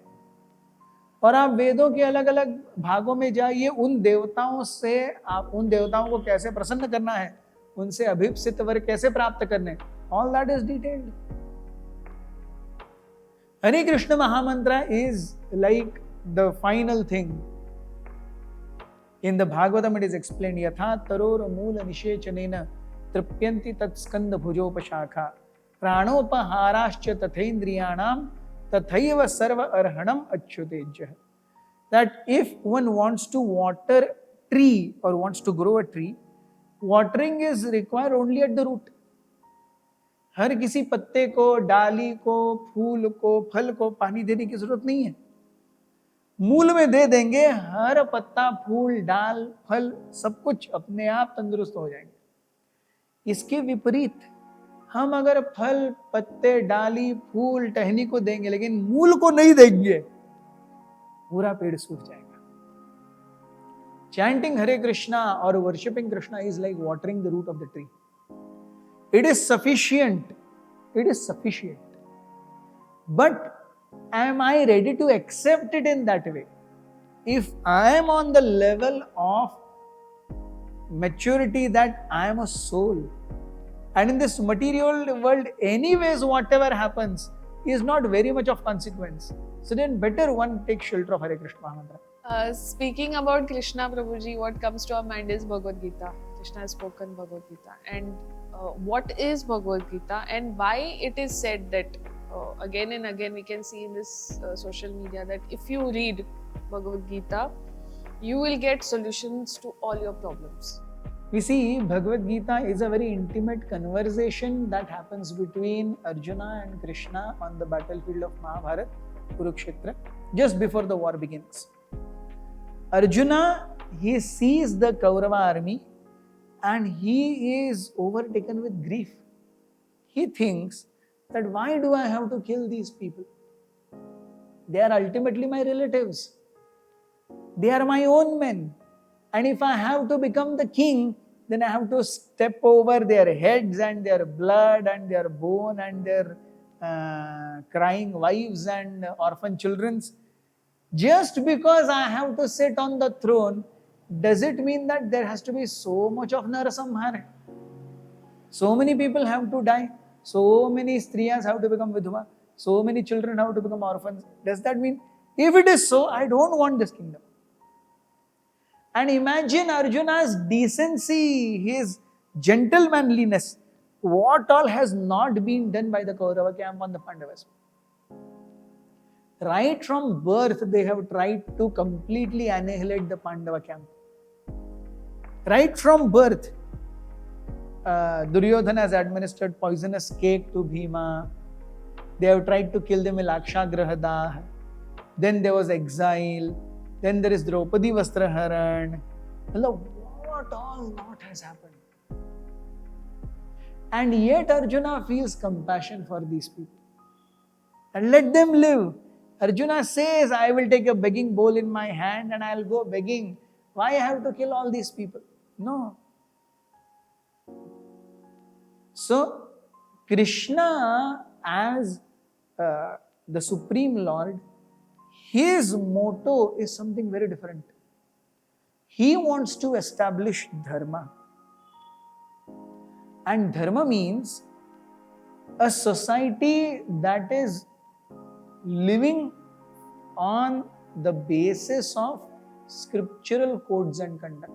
और आप वेदों के अलग अलग भागों में जाइए, उन देवताओं से आप उन देवताओं को कैसे प्रसन्न करना है, उनसे अभिप्सित वर कैसे प्राप्त करने, all that is detailed. Hare Krishna Mahamantra is like the final thing. In the Bhagavatam it is explained, yatha taror moola nishechanena tripyanti tat skanda bhujopashakha pranopaharascha tathendriyanam tathaiva sarva arhanam achyutejya. That if one wants to water tree or wants to grow a tree, watering is required only at the root. हर किसी पत्ते को, डाली को, फूल को, फल को पानी देने की जरूरत नहीं है. मूल में दे देंगे, हर पत्ता, फूल, डाल, फल सब कुछ अपने आप तंदुरुस्त हो जाएंगे. इसके विपरीत हम अगर फल, पत्ते, डाली, फूल, टहनी को देंगे लेकिन मूल को नहीं देंगे, पूरा पेड़ सूख जाएगा. Chanting Hare Krishna or worshipping Krishna is like watering the root of the tree. It is sufficient. It is sufficient. But am I ready to accept it in that way? If I am on the level of maturity that I am a soul. And in this material world, anyways, whatever happens is not very much of consequence. So then better one take shelter of Hare Krishna Mahamantra. Speaking about Krishna, Prabhuji, what comes to our mind is Bhagavad Gita. Krishna has spoken Bhagavad Gita. And what is Bhagavad Gita and why it is said that again and again we can see in this social media that if you read Bhagavad Gita, you will get solutions to all your problems. We see Bhagavad Gita is a very intimate conversation that happens between Arjuna and Krishna on the battlefield of Mahabharata, Kurukshetra, just before the war begins. Arjuna, he sees the Kaurava army and he is overtaken with grief. He thinks that why do I have to kill these people? They are ultimately my relatives. They are my own men. And if I have to become the king, then I have to step over their heads and their blood and their bone and their crying wives and orphan children. Just because I have to sit on the throne, does it mean that there has to be so much of Narasamhara? So many people have to die. So many striyas have to become vidhva. So many children have to become orphans. Does that mean, if it is so, I don't want this kingdom? And imagine Arjuna's decency, his gentlemanliness. What all has not been done by the Kaurava camp on the Pandavas? Right from birth, they have tried to completely annihilate the Pandava camp. Right from birth, Duryodhana has administered poisonous cake to Bhima. They have tried to kill them in Lakshagrahadah. Then there was exile. Then there is Draupadi Vastraharan. What all not has happened? And yet Arjuna feels compassion for these people. And let them live. Arjuna says, I will take a begging bowl in my hand and I will go begging. Why I have to kill all these people? No. So, Krishna as the Supreme Lord, his motto is something very different. He wants to establish dharma. And dharma means a society that is living on the basis of scriptural codes and conduct.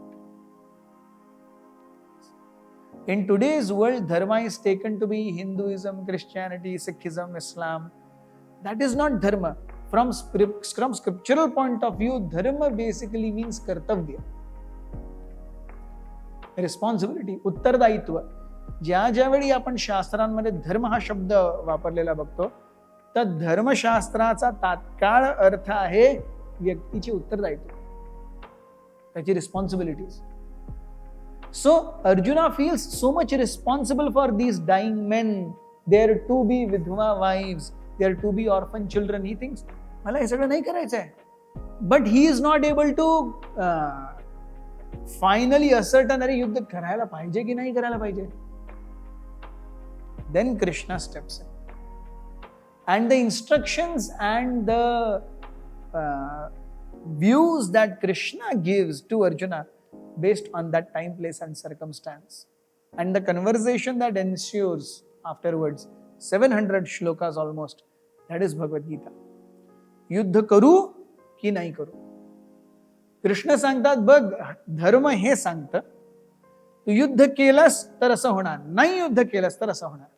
In today's world, dharma is taken to be Hinduism, Christianity, Sikhism, Islam. That is not dharma. From scriptural point of view, dharma basically means kartavya. Responsibility, उत्तरदायित्व. ज्यावेळी आपण शास्त्रांमध्ये धर्म हा शब्द वापरलेला बघतो, तर धर्मशास्त्राचा तात्काळ अर्थ आहे व्यक्तीचे उत्तरदायित्व, त्याची responsibilities. So Arjuna feels so much responsible for these dying men. There to be vidhva wives, there to be orphan children. He thinks, मला हे सगळं नाही करायचं आहे. But he is not able to finally ascertain, अरे युद्ध करायला पाहिजे की नाही करायला पाहिजे. Then Krishna steps in. And the instructions and the views that Krishna gives to Arjuna based on that time, place and circumstance. And the conversation that ensues afterwards, 700 shlokas almost, that is Bhagavad Gita. युद्ध करू की नाही करू? कृष्ण सांगतात, बघ धर्म हे सांगतं, तू युद्ध केलंस तर असं होणार, नाही युद्ध केलंस तर असं होणार.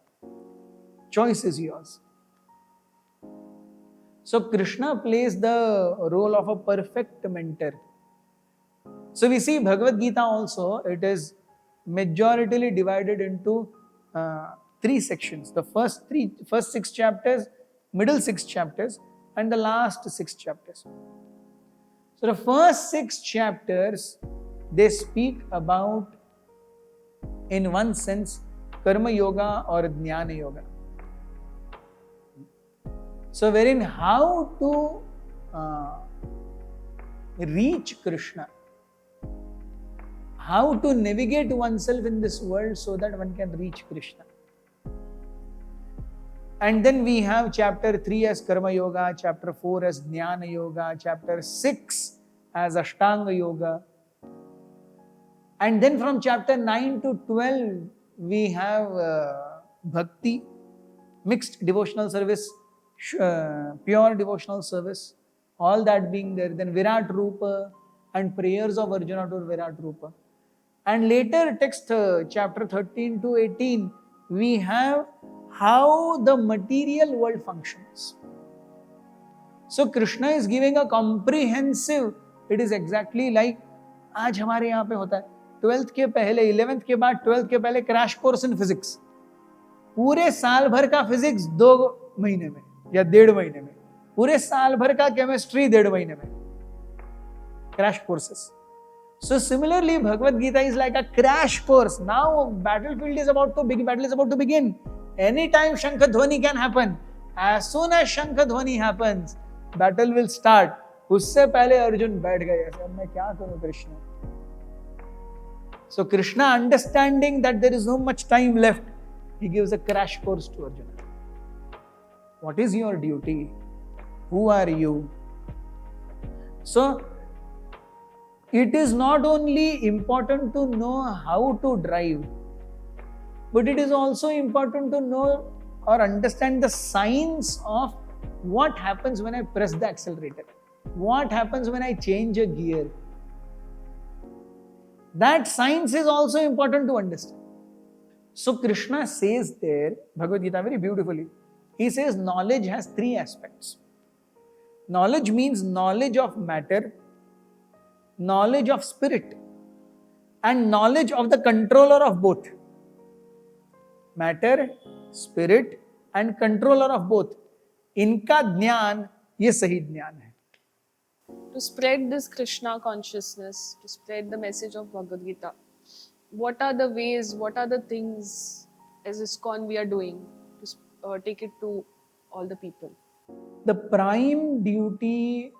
Choice is yours. So Krishna plays the role of a perfect mentor. So we see Bhagavad Gita also, it is majoritarily divided into 3 sections. The first 6 chapters, middle 6 chapters, and the last 6 chapters. So the first 6 chapters, they speak about, in one sense, Karma Yoga or Jnana Yoga. So wherein how to reach Krishna, how to navigate oneself in this world so that one can reach Krishna. And then we have chapter 3 as Karma Yoga, chapter 4 as Jnana Yoga, chapter 6 as Ashtanga Yoga. And then from chapter 9 to 12, we have bhakti, mixed devotional service, pure devotional service, all that being there. Then Virat Rupa and prayers of Arjuna to Virat Rupa. And later text chapter 13 to 18, we have how the material world functions. So Krishna is giving a comprehensive, it is exactly like आज हमारे यहाँ पे होता है 12th के पहले 11th के बाद 12th के पहले क्रैश कोर्स इन फिजिक्स, पूरे साल भर का फिजिक्स 2 महीने में या 1.5 महीने में, पूरे साल भर का केमिस्ट्री 1.5 महीने में, crash courses. So similarly, Bhagavad Gita is like a crash course. Now battle is about to begin. Anytime Shankha Dhwani can happen. As soon as Shankha Dhwani happens, battle will start. उससे पहले अर्जुन बैठ गए ऐसे, अब मैं क्या करूं Krishna. So Krishna, understanding that there is no much time left, he gives a crash course to Arjuna. What is your duty? Who are you? So it is not only important to know how to drive, but it is also important to know or understand the science of what happens when I press the accelerator, what happens when I change a gear. That science is also important to understand. So Krishna says there, Bhagavad Gita very beautifully, he says knowledge has 3 aspects. Knowledge means knowledge of matter, knowledge of spirit, and knowledge of the controller of both. Matter, spirit and controller of both. इनका ज्ञान ये सही ज्ञान है. To spread this Krishna consciousness, to spread the message of Bhagavad Gita, what are the ways, what are the things as ISKCON we are doing to take it to all the people? The prime duty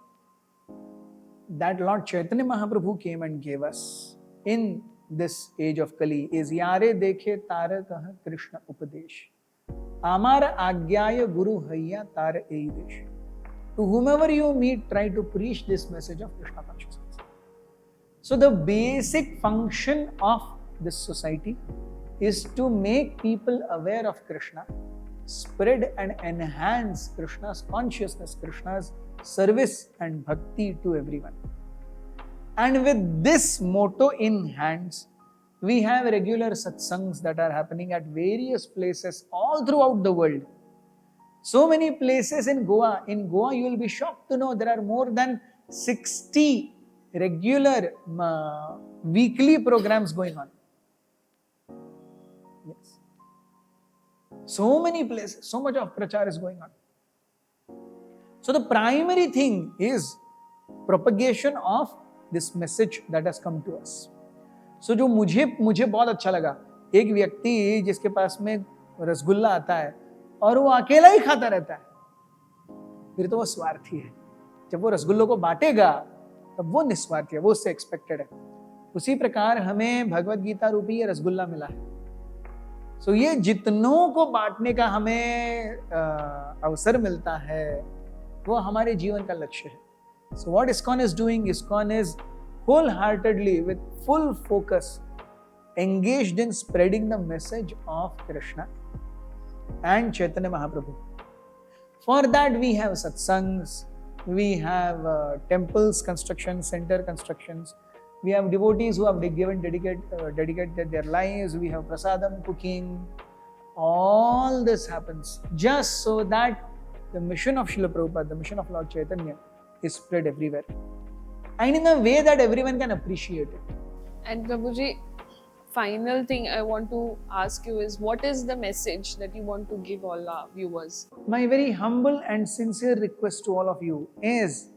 that Lord Chaitanya Mahaprabhu came and gave us in this age of Kali is Yare dekhe tara kaha Krishna upadesh. Amar agyaya guru hayya tara ei desh. To whomever you meet, try to preach this message of Krishna consciousness. So the basic function of this society is to make people aware of Krishna, spread and enhance Krishna's consciousness, Krishna's service and bhakti to everyone. And with this motto in hands, we have regular satsangs that are happening at various places all throughout the world. So many places in Goa. In Goa, you will be shocked to know there are more than 60 regular weekly programs going on. Yes. So many places, so much of prachar is going on. So the primary thing is propagation of this message that has come to us. So जो मुझे बहुत अच्छा लगा, एक व्यक्ति जिसके पास में रसगुल्ला आता है और वो अकेला ही खाता रहता है, फिर तो वो स्वार्थी है. जब वो रसगुल्लों को बांटेगा तब वो निस्वार्थी है, वो उससे एक्सपेक्टेड है. उसी प्रकार हमें भगवत गीता रूपी ये रसगुल्ला मिला है. सो ये जितनों को बांटने का हमें अवसर मिलता है वो हमारे जीवन का लक्ष्य है. So what ISKCON is doing, ISKCON is wholeheartedly, with full focus, engaged in spreading the message of Krishna and Chaitanya Mahaprabhu. For that we have satsangs, we have temples construction, center constructions, we have devotees who have dedicated their lives, we have prasadam cooking. All this happens just so that the mission of Srila Prabhupada, the mission of Lord Chaitanya is spread everywhere and in a way that everyone can appreciate it. And Prabhuji, final thing I want to ask you is, what is the message that you want to give all our viewers? My very humble and sincere request to all of you is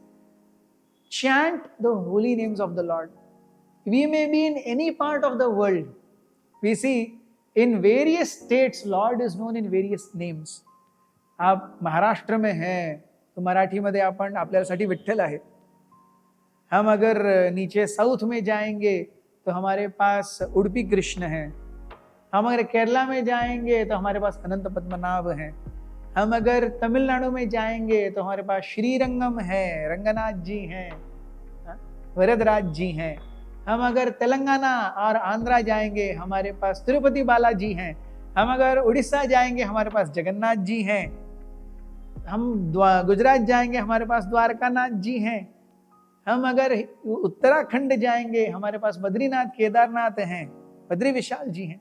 chant the holy names of the Lord. We may be in any part of the world. We see in various states, Lord is known in various names. आप महाराष्ट्र में हैं तो मराठी मध्ये आपण आपल्यासाठी विठ्ठल आहे. हम अगर नीचे साउथ में जाएंगे तो हमारे पास उडुपी कृष्ण हैं. हम अगर केरला में जाएंगे तो हमारे पास अनंत पद्मनाभ हैं. हम अगर तमिलनाडु में जाएंगे तो हमारे पास श्रीरंगम है, रंगनाथ जी हैं, वरदराज जी हैं. हम अगर तेलंगाना और आंध्रा जाएंगे हमारे पास तिरुपति बालाजी हैं, हम अगर उड़ीसा जाएंगे हमारे पास जगन्नाथ जी हैं, हम गुजरात जाएंगे हमारे पास द्वारकानाथ जी हैं, हम अगर उत्तराखंड जाएंगे हमारे पास बद्रीनाथ केदारनाथ हैं, बद्री विशाल जी हैं.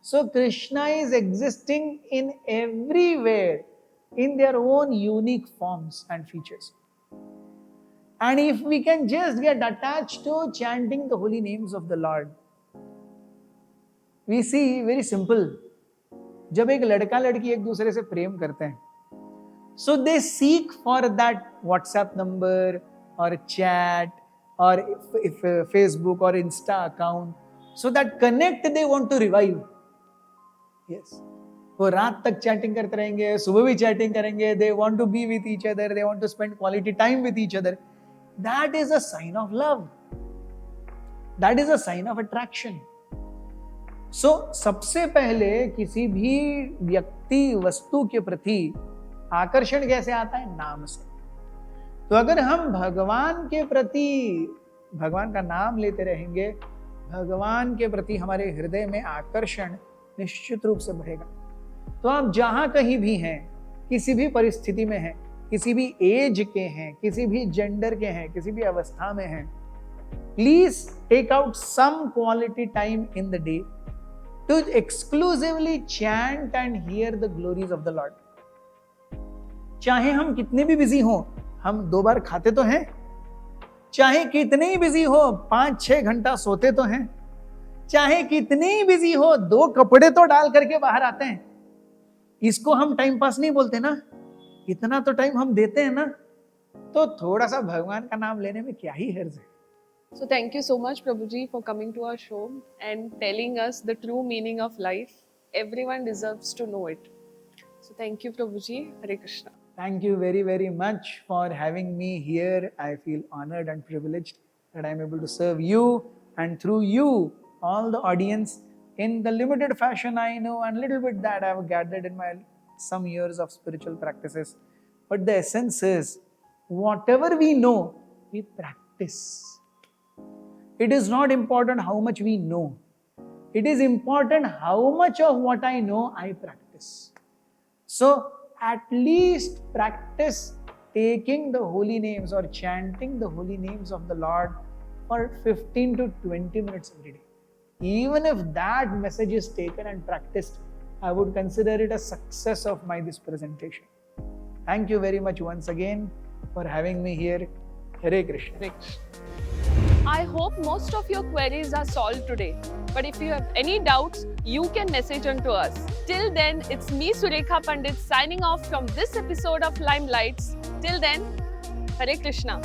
So Krishna is existing in everywhere in their own unique forms and features. And if we can just get attached to chanting the holy names of the Lord, we see very simple. जब एक लड़का लड़की एक दूसरे से प्रेम करते हैं, so they seek for that WhatsApp number or chat or if Facebook or Insta account, so that connect they want to revive. Yes. वो रात तक चैटिंग करते रहेंगे, सुबह भी चैटिंग करेंगे. They want to be with each other. They want to spend quality time with each other. That is a sign of love. That is a sign of attraction. So सबसे पहले किसी भी व्यक्ति वस्तु के प्रति आकर्षण कैसे आता है? नाम से. तो अगर हम भगवान के प्रति भगवान का नाम लेते रहेंगे, भगवान के प्रति हमारे हृदय में आकर्षण निश्चित रूप से बढ़ेगा. तो आप जहां कहीं भी हैं, किसी भी परिस्थिति में हैं, किसी भी एज के हैं, किसी भी जेंडर के हैं, किसी भी अवस्था में हैं, please take out some quality time in the day to exclusively chant and hear the glories of the Lord. चाहे हम कितने भी बिजी हों, हम 2 बार खाते तो हैं, चाहे कितने ही बिजी हो 5-6 घंटा सोते तो हैं, चाहे कितने ही बिजी हो 2 कपड़े तो डाल करके बाहर आते हैं. इसको हम टाइम पास नहीं बोलते ना, इतना तो टाइम हम देते हैं ना. तो थोड़ा सा भगवान का नाम लेने में क्या ही हर्ज है. So thank you so much, Prabhuji, for coming to our show and telling us the true meaning of life. Everyone deserves to know it. So thank you, Prabhuji. Hare Krishna. Thank you very, very much for having me here. I feel honored and privileged that I am able to serve you and through you, all the audience, in the limited fashion I know and little bit that I have gathered in my some years of spiritual practices. But the essence is, whatever we know, we practice. It is not important how much we know. It is important how much of what I know I practice. So, at least practice taking the holy names or chanting the holy names of the Lord for 15 to 20 minutes every day. Even if that message is taken and practiced, I would consider it a success of my this presentation. Thank you very much once again for having me here. Hare Krishna. Hare Krishna. I hope most of your queries are solved today. But if you have any doubts, you can message on to us. Till then, it's me, Surekha Pandit, signing off from this episode of Limelights. Till then, Hare Krishna.